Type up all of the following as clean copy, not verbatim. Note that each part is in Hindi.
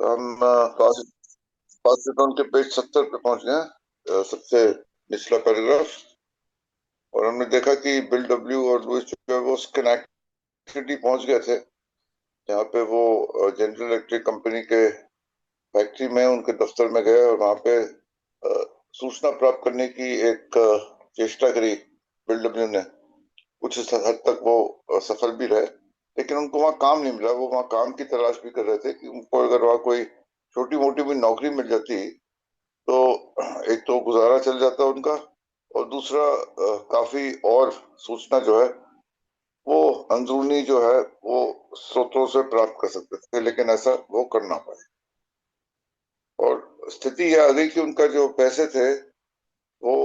हम पासिटोन के पेज 70 पे पहुंच गए हैं। सबसे निचला पैराग्राफ। और हमने देखा कि बिल डब्ल्यू और लुइस जो है वो स्कैनेक्टिडी पहुंच गए थे, जहाँ पे वो जनरल इलेक्ट्रिक कंपनी के फैक्ट्री में उनके दफ्तर में गए और वहां पे सूचना प्राप्त करने की एक चेष्टा करी बिल डब्ल्यू ने। कुछ हद तक वो सफल भी रहे, लेकिन उनको वहाँ काम नहीं मिला। वो वहाँ काम की तलाश भी कर रहे थे कि उनको अगर वहाँ कोई छोटी मोटी भी नौकरी मिल जाती तो एक तो गुजारा चल जाता उनका, और दूसरा काफी और सूचना जो है वो अंदरूनी जो है वो स्रोतों से प्राप्त कर सकते थे, लेकिन ऐसा वो कर ना पाए। और स्थिति यह आ गई कि उनका जो पैसे थे वो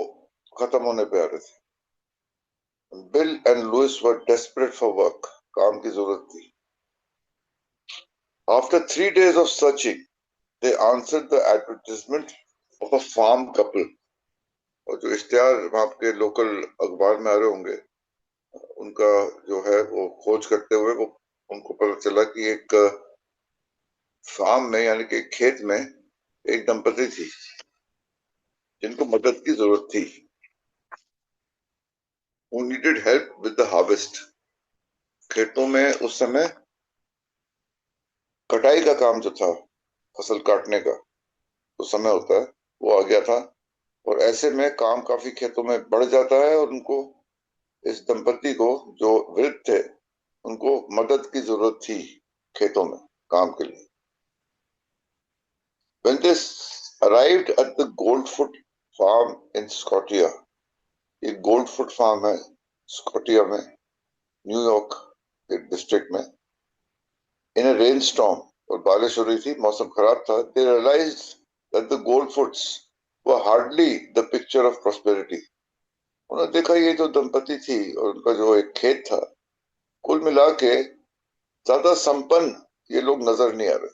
खत्म होने पे आ रहे थे। Bill and Louise were desperate for work. काम की जरूरत थी। After 3 days of searching, they answered the advertisement of a farm couple। और जो इश्तेहार वहां के लोकल अखबार में आ रहे होंगे, उनका जो है वो खोज करते हुए वो उनको पता चला कि एक फार्म में यानी कि एक खेत में एक दंपति थी जिनको मदद की जरूरत थी। who needed help with the harvest। खेतों में उस समय कटाई का काम जो था, फसल काटने का जो समय होता है, वो आ गया था। और ऐसे में काम काफी खेतों में बढ़ जाता है, और उनको, इस दंपति को जो वृद्ध थे, उनको मदद की जरूरत थी खेतों में काम के लिए। When they arrived at the Goldfoot farm in Scotia, एक गोल्डफुट फार्म है स्कॉटिया में, न्यूयॉर्क के डिस्ट्रिक्ट में, इन अ रेन स्टॉर्म, और बारिश हो रही थी, मौसम खराब था। They realised that the Goldfoots were hardly the picture of prosperity. उन्होंने देखा ये जो दंपति थी और उनका जो एक खेत था, कुल मिला के ज्यादा संपन्न ये लोग नजर नहीं आ रहे।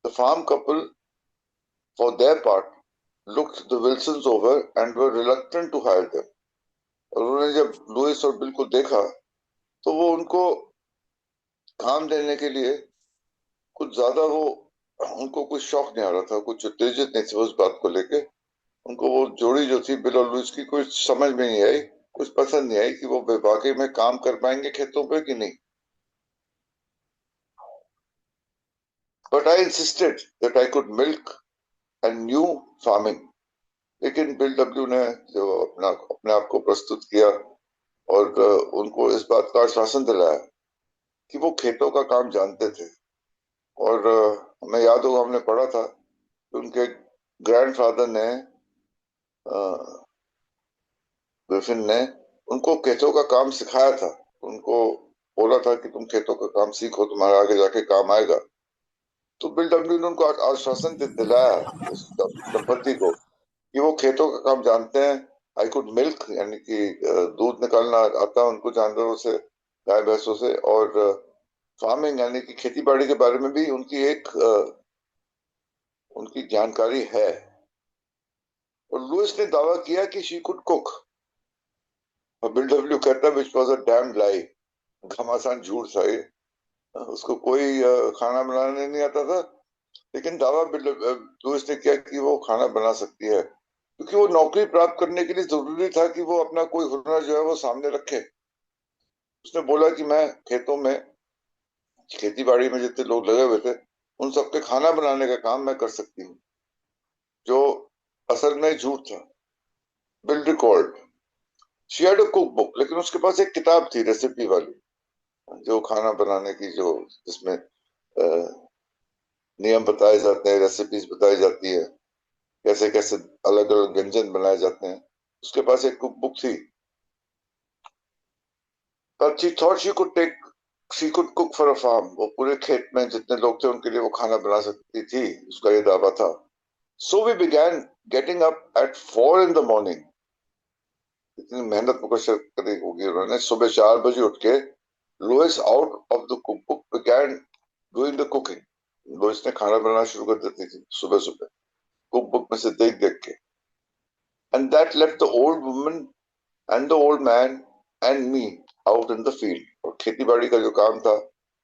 The farm couple for their part looked the Wilsons over and were reluctant to hire them। और उन्होंने जब लुइस और बिल को देखा तो वो उनको काम देने के लिए कुछ ज्यादा वो, उनको कुछ शौक नहीं आ रहा था, कुछ उत्तेजित नहीं थे उस बात को लेके। उनको वो जोड़ी जो थी बिल और लुइस की कुछ समझ में नहीं आई, कुछ पसंद नहीं आई कि वो वाकई में काम कर पाएंगे खेतों पे कि नहीं। But I insisted that I could milk and new farming. लेकिन बिल डब्ल्यू ने जो अपने आप को प्रस्तुत किया और उनको इस बात का आश्वासन दिलाया कि वो खेतों का काम जानते थे। और हमें याद होगा, हमने पढ़ा था कि उनके ग्रैंडफादर ने, ग्रिफिन ने, उनको खेतों का काम सिखाया था। उनको बोला था कि तुम खेतों का काम सीखो, तुम्हारा आगे जाके काम आएगा। तो बिल डब्ल्यू ने उनको आश्वासन दिलाया उस दंपति को कि वो खेतों का काम जानते हैं। आई कुड मिल्क यानी कि दूध निकालना आता है उनको जानवरों से, गाय भैंसों से। और फार्मिंग यानी कि खेती बाड़ी के बारे में भी उनकी एक उनकी जानकारी है। और लुइस ने दावा किया कि शी कुड कुक। और बिल डब्ल्यू कहता विच वॉज अ डैम लाई। घमासान झूठ था ये। उसको कोई खाना बनाने नहीं आता था, लेकिन दावा लुइस ने किया कि वो खाना बना सकती है, क्योंकि वो नौकरी प्राप्त करने के लिए जरूरी था कि वो अपना कोई हुनर जो है वो सामने रखे। उसने बोला कि मैं खेतों में, खेती बाड़ी में जितने लोग लगे हुए थे, उन सबके खाना बनाने का काम मैं कर सकती हूँ, जो असल में झूठ था। Bill record she had a cook book. लेकिन उसके पास एक किताब थी रेसिपी वाली, जो खाना बनाने की, जो जिसमें नियम बताए जाते हैं, रेसिपीज बताई जाती है, कैसे कैसे अलग अलग व्यंजन बनाए जाते हैं। उसके पास एक कुक बुक थी। But she thought she could cook for a farm। वो पूरे खेत में जितने लोग थे उनके लिए वो खाना बना सकती थी, उसका ये दावा था। So we began getting up at 4 in the morning। इतनी मेहनत मुकम्मल करी होगी उन्होंने। सुबह 4 बजे उठ के Louise out of the cookbook began doing the cooking। लुइस ने खाना बनाना शुरू कर देती थी सुबह सुबह, कुक बुक में से देख देख के। And that left the old woman and the old man and me out in the field। और खेती बाड़ी का जो काम था,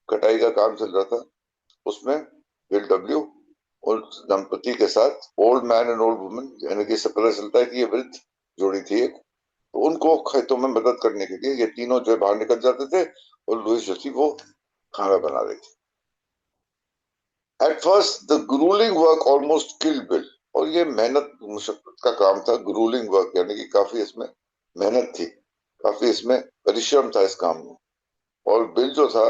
कटाई का काम चल रहा था, उसमें बिल डब्ल्यू उस दंपति के साथ, old man and old woman, यानी कि इससे पता चलता है कि ये वृद्ध जोड़ी थी एक, तो उनको खेतों में मदद करने के लिए ये तीनों जो है बाहर निकल जाते थे और लुइस जो थी वो खाना बना रही थी। At first the gruelling work almost killed bill, और ये मेहनत मुशक्कत का काम था, ग्रूलिंग वर्क यानी कि काफी इसमें मेहनत थी, काफी इसमें परिश्रम था इस काम में। और बिल जो था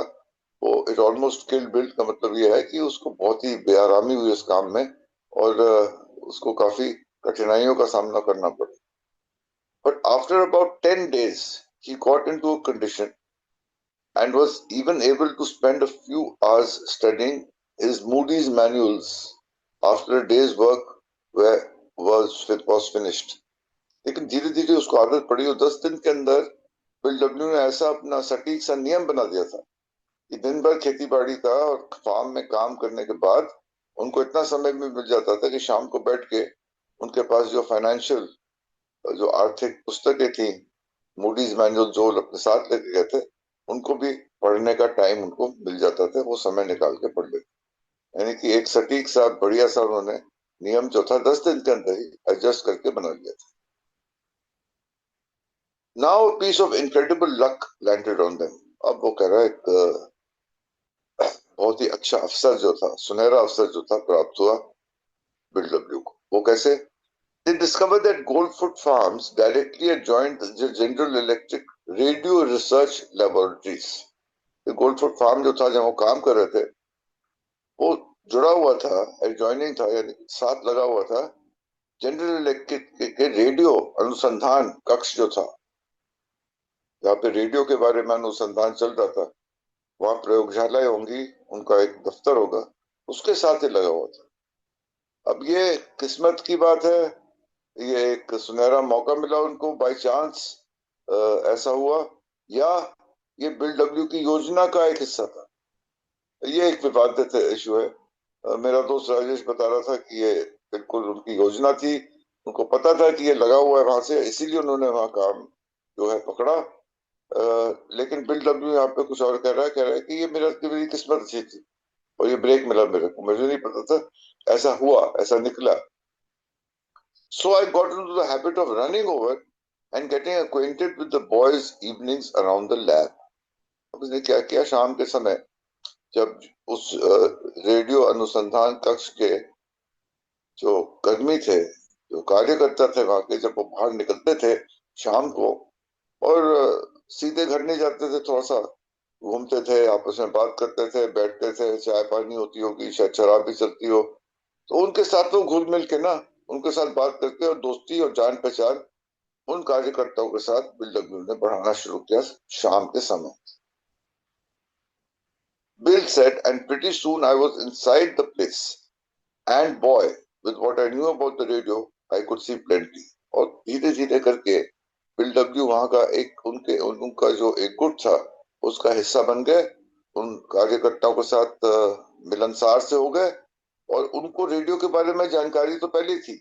वो इट ऑलमोस्ट किल्ड बिल का मतलब ये है कि उसको बहुत ही बेआरामी हुई उस काम में, और उसको काफी कठिनाइयों का सामना करना पड़ा। But after about 10 days he got into a condition and was even able to spend a few hours studying his Moody's manuals after a day's work was finished. लेकिन धीरे धीरे उसको आदत पड़ी और 10 दिन के अंदर बिल डब्ल्यू ने ऐसा अपना सटीक सा नियम बना दिया था कि दिन भर खेती बाड़ी का और फार्म में काम करने के बाद उनको इतना समय भी मिल जाता था कि शाम को बैठ के उनके पास जो फाइनेंशियल, जो आर्थिक पुस्तकें थी, मूडीज मैनुअल जो अपने साथ लेके गए थे, उनको भी पढ़ने का टाइम उनको मिल जाता था, वो समय निकाल के पढ़ लेते। यानी कि एक सटीक सा बढ़िया सा उन्होंने नियम जो था 10 दिन के अंदर ही एडजस्ट करके बना लिया था। Now piece of incredible luck landed on them. अब वो कह रहा है एक बहुत ही अच्छा अवसर जो था, सुनहरा अवसर जो था प्राप्त हुआ बिल डब्ल्यू को। वो कैसे? They discovered that Goldfoot Farms directly adjoined the General Electric Radio Research Laboratories. Goldfoot farm जो था जहाँ वो काम कर रहे थे वो जुड़ा हुआ था, एडजॉइनिंग था, यानी साथ लगा हुआ था जनरल इलेक्ट्रिक के रेडियो अनुसंधान कक्ष जो था, जहाँ पे रेडियो के बारे में अनुसंधान चल रहा था। वहां प्रयोगशालाएं होंगी, उनका एक दफ्तर होगा, उसके साथ ही लगा हुआ था। अब ये किस्मत की बात है, ये एक सुनहरा मौका मिला उनको, बाय चांस ऐसा हुआ, या ये बिल डब्ल्यू की योजना का एक हिस्सा था। ये एक विवादित इशू है। मेरा दोस्त राजेश बता रहा था कि ये बिल्कुल उनकी योजना थी, उनको पता था कि ये लगा हुआ है वहां से, इसीलिए उन्होंने वहां काम जो है पकड़ा। लेकिन बिल डब्ल्यू यहाँ पे कुछ और कह रहा है कि ये मेरी किस्मत अच्छी थी और ये ब्रेक मिला मेरे को, मुझे नहीं पता था, ऐसा हुआ, ऐसा निकला। So I got into the habit of running over and getting acquainted with the boys' evenings around the lab. अब इसने क्या किया, शाम के समय जब उस रेडियो अनुसंधान कक्ष के जो कर्मी थे, जो कार्यकर्ता थे वहां के, जब वो बाहर निकलते थे शाम को और सीधे घर नहीं जाते थे, थोड़ा सा घूमते थे, आपस में बात करते थे, बैठते थे, चाय पानी होती होगी, शायद शराब भी चलती हो, तो उनके साथ वो घुल मिल के ना, उनके साथ बात करके और दोस्ती और जान पहचान उन कार्यकर्ताओं के साथ बिल डब्ल्यू ने बढ़ाना शुरू किया शाम के समय। Bill said, and pretty soon I was inside the place. And boy, with what I knew about the radio, I could see plenty. और धीरे धीरे करके बिल डब्ल्यू वहां का एक उनका जो एक गुट था उसका हिस्सा बन गए, उन कार्यकर्ताओं के साथ मिलनसार से हो गए, और उनको रेडियो के बारे में जानकारी तो पहले थी,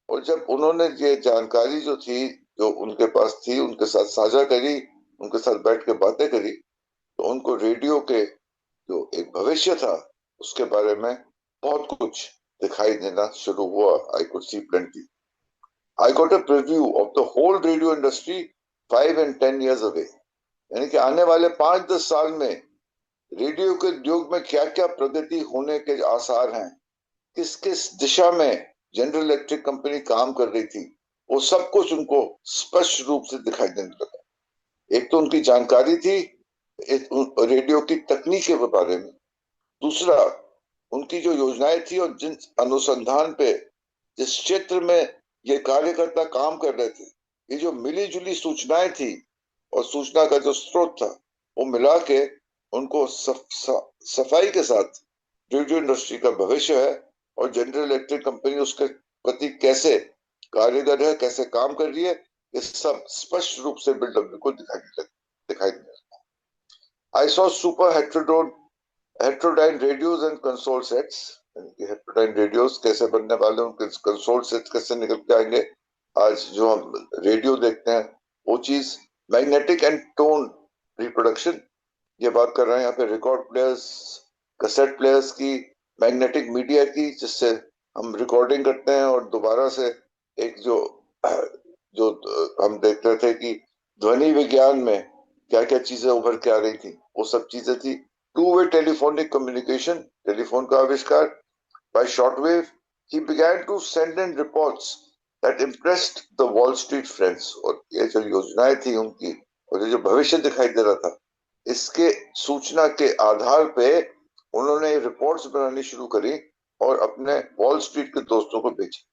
और जब उन्होंने ये जानकारी जो थी, जो उनके पास थी, उनके साथ साझा करी, उनके साथ बैठ के बातें करी, तो उनको रेडियो के जो एक भविष्य था उसके बारे में बहुत कुछ दिखाई देना शुरू हुआ। I could see plenty. I got a preview of the whole radio industry 5 and 10 years अवे। यानी कि आने वाले 5-10 साल में रेडियो के उद्योग में क्या क्या प्रगति होने के आसार हैं, किस किस दिशा में जनरल इलेक्ट्रिक कंपनी काम कर रही थी, वो सब कुछ उनको स्पष्ट रूप से दिखाई देने लगा। एक तो उनकी जानकारी थी रेडियो की तकनीक के बारे में, दूसरा उनकी जो योजनाएं थी और जिन अनुसंधान पे, जिस क्षेत्र में ये कार्यकर्ता काम कर रहे थे, ये जो मिली जुली सूचनाएं थी और सूचना का जो स्रोत था, वो मिला के उनको सफाई के साथ रेडियो इंडस्ट्री का भविष्य है और जनरल इलेक्ट्रिक कंपनी उसके प्रति कैसे कार्यगर है, कैसे काम कर रही है, ये सब स्पष्ट रूप से बिल डब्ल्यू को दिखाई देने लगा। I saw super heterodyne radios and console sets. Heterodyne radios कैसे बनने वाले, उनके कंसोल सेट्स कैसे निकल के आएंगे, आज जो हम रेडियो देखते हैं वो चीज। मैग्नेटिक एंड टोन रिप्रोडक्शन, ये बात कर रहे हैं यहाँ पे, रिकॉर्ड प्लेयर्स, कैसेट प्लेयर्स की, मैग्नेटिक मीडिया की, जिससे हम रिकॉर्डिंग करते हैं और दोबारा से एक जो जो हम देख रहे थे कि ध्वनि विज्ञान में क्या क्या चीजें उभर के आ रही थी, वो सब चीजें थी। Two way telephonic communication, telephone का आविष्कार by shortwave, he began to send in reports that impressed the Wall Street friends। और ये जो योजनाएं थी उनकी और ये जो भविष्य दिखाई दे रहा था, इसके सूचना के आधार पे उन्होंने रिपोर्ट्स बनानी शुरू करी और अपने वॉल स्ट्रीट के दोस्तों को भेजी।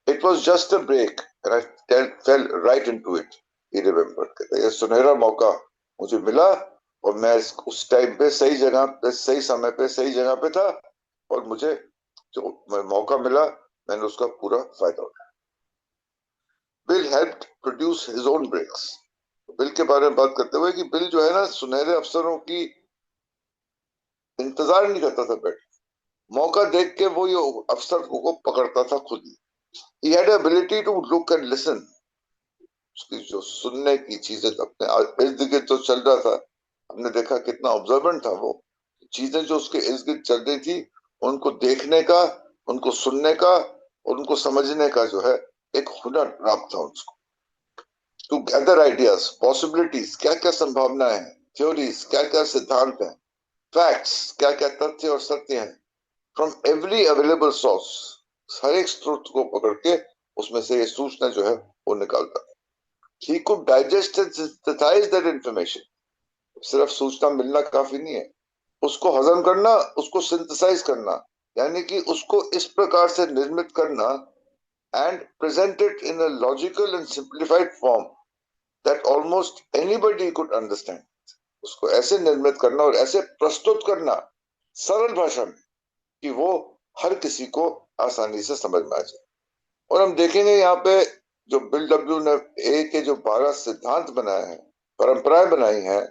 It was just a break and fell right into it, he remembered। कहते ये सुनहरा मौका मुझे मिला और मैं उस टाइम पे सही जगह पे, सही समय पे, सही जगह पे था और मुझे जो मौका मिला मैंने उसका पूरा फायदा उठाया। Bill helped produce his own breaks. Bill के बारे में बात करते हुए कि बिल जो है ना, सुनहरे अवसरों की इंतजार नहीं करता था बैठ, मौका देख के वो ये अवसर को पकड़ता था खुद ही। He had the ability to look and listen। उसकी जो सुनने की चीजें अपने इर्द गिर्द जो चल रहा था, हमने देखा कितना ऑब्जर्वेंट था वो। चीजें जो उसके इर्द गिर्द चल रही थी, उनको देखने का, उनको सुनने का और उनको समझने का जो है एक हुनर प्राप्त था उसको। टू गैदर आइडियाज, पॉसिबिलिटीज, क्या क्या संभावनाएं हैं, थ्योरीज, क्या क्या सिद्धांत हैं, फैक्ट्स, क्या क्या तथ्य और सत्य हैं, फ्रॉम एवरी अवेलेबल सोर्स, हर एक स्रोत को पकड़ के उसमें से ये सूचना जो है वो निकालता। He could digest and synthesize that information। सिर्फ सूचना मिलना काफी नहीं है, उसको हजम करना, उसको सिंथेसाइज करना, यानी कि उसको इस प्रकार से निर्मित करना and present it in a logical and simplified form that almost anybody could understand। उसको ऐसे निर्मित करना और ऐसे प्रस्तुत करना सरल भाषा में कि वो हर किसी को आसानी से समझ में आ जाए। और हम देखेंगे यहाँ पे जो बिल डब्ल्यू ने ए के जो 12 सिद्धांत बनाए हैं, परंपराएं बनाई हैं,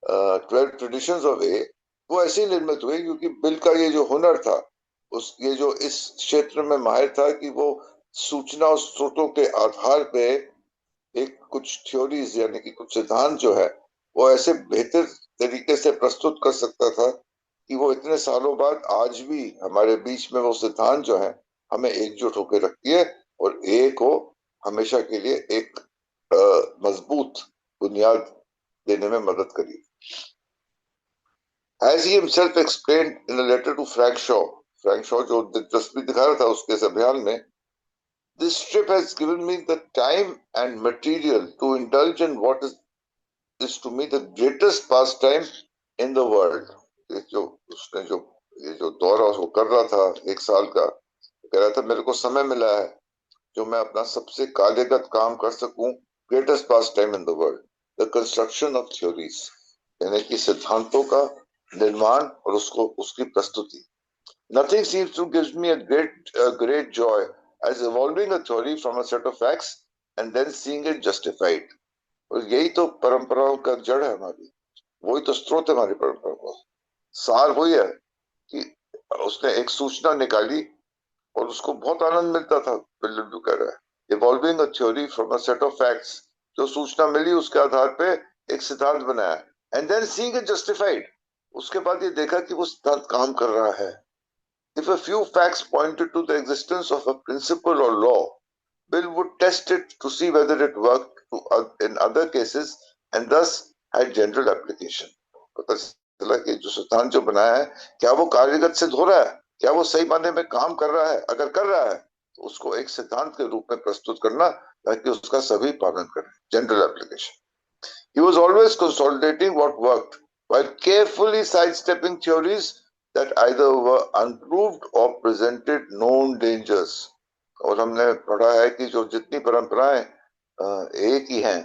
12 ट्रेडिशंस ऑफ ए, वो ऐसे ही निर्मित हुए क्योंकि बिल का ये जो हुनर था, उस ये जो इस क्षेत्र में माहिर था कि वो सूचना और स्रोतों के आधार पे एक कुछ थ्योरीज यानी कि कुछ सिद्धांत जो है वो ऐसे बेहतर तरीके से प्रस्तुत कर सकता था कि वो इतने सालों बाद आज भी हमारे बीच में वो सिद्धांत जो है हमें एकजुट होकर रखती है और ए को हमेशा के लिए एक मजबूत बुनियाद देने में मदद करी। As he himself explained in a letter to Frank Shaw जो दिलचस्पी दिखा रहा था उसके इस अभियान में, this trip has given me the time and material to indulge in what is to me the greatest pastime in the world। ये जो उसने जो ये जो दौरा उसको कर रहा था 1 साल का, कह रहा था मेरे को समय मिला है जो मैं अपना सबसे कार्यगत काम कर सकूं, greatest pastime in the world, the construction of theories, यानी कि सिद्धांतों का निर्माण और उसको उसकी प्रस्तुति। Nothing seems to gives me a great joy as evolving a theory from a set of facts and then seeing it justified। और यही तो परंपराओं का जड़ है हमारी, वही तो स्रोत है हमारी परंपरा का, सार वही है कि उसने एक सूचना निकाली और उसको बहुत आनंद मिलता था। बिल्डू कह रहा है evolving a theory from a set of facts, जो सूचना मिली उसके आधार पे एक सिद्धांत बनाया and then seeing it justified, उसके बाद ये देखा कि वो सिद्धांत काम कर रहा है। If a few facts pointed to the existence of a principle और law, Bill would test it to see whether it work in other cases and thus had general application. पता चला कि जो सिद्धांत जो बनाया है क्या वो कार्यगत सिद्ध हो रहा है, क्या वो सही मायने में काम कर रहा है, अगर कर रहा है तो उसको एक सिद्धांत के रूप में प्रस्तुत करना ताकि उसका सभी पालन करें, general application. He was always consolidating what worked while carefully sidestepping theories that either were unproved or presented known dangers। और हमने पढ़ा है कि जो जितनी परंपराएं एक ही हैं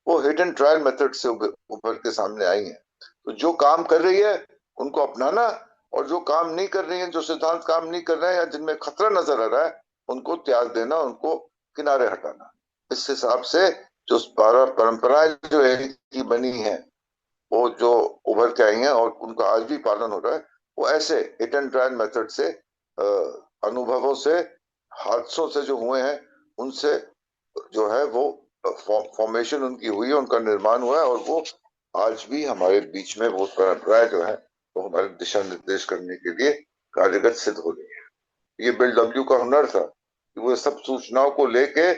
वो हिडन ट्रायल मेथड से उभर के सामने आई हैं। तो जो काम कर रही है उनको अपनाना और जो काम नहीं कर रही है, जो सिद्धांत काम नहीं कर रहे हैं या जिनमें खतरा नजर आ रहा है उनको त्याग देना, उनको किनारे हटाना। इस हिसाब से जो 12 परंपराएं जो एक की बनी है वो जो उभर के आई हैं और उनका आज भी पालन हो रहा है, वो ऐसे हिट एंड ट्रायल मेथड से अनुभवों से, हादसों से जो हुए हैं उनसे जो है वो फॉर्मेशन उनकी हुई है, उनका निर्माण हुआ है और वो आज भी हमारे बीच में वो परंपराएं जो है वो हमारे दिशा निर्देश करने के लिए कार्यगत सिद्ध हो रही है। ये बिल डब्ल्यू का हुनर था कि वो सब सूचनाओं को लेके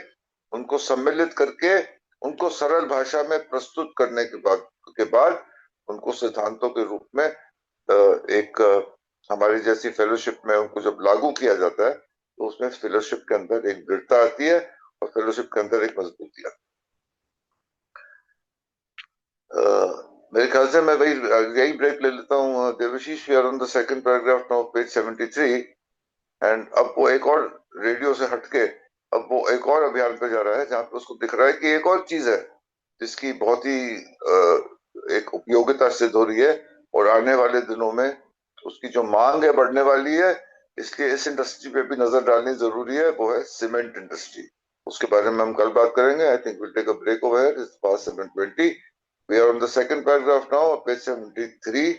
उनको सम्मिलित करके उनको सरल भाषा में प्रस्तुत करने के बाद उनको सिद्धांतों के रूप में एक हमारी जैसी फेलोशिप में उनको जब लागू किया जाता है तो उसमें फेलोशिप के अंदर एक दृढ़ता आती है और फेलोशिप के अंदर एक मजबूती आती है। मेरे ख्याल से मैं वही यही ब्रेक ले लेता हूँ Devashish, we are on the second paragraph now, page 73, and अब वो एक और रेडियो से हटके अब वो एक और अभियान पे जा रहा है जहां पे उसको दिख रहा है कि एक और चीज है जिसकी बहुत ही एक उपयोगिता सिद्ध हो रही है और आने वाले दिनों में उसकी जो मांग है बढ़ने वाली है, इसलिए इस इंडस्ट्री पे भी नजर डालनी जरूरी है, वो है सीमेंट इंडस्ट्री। उसके बारे में हम कल बात करेंगे। I think will take a break over here, it's past 7:20, we are on the second paragraph now, page 73,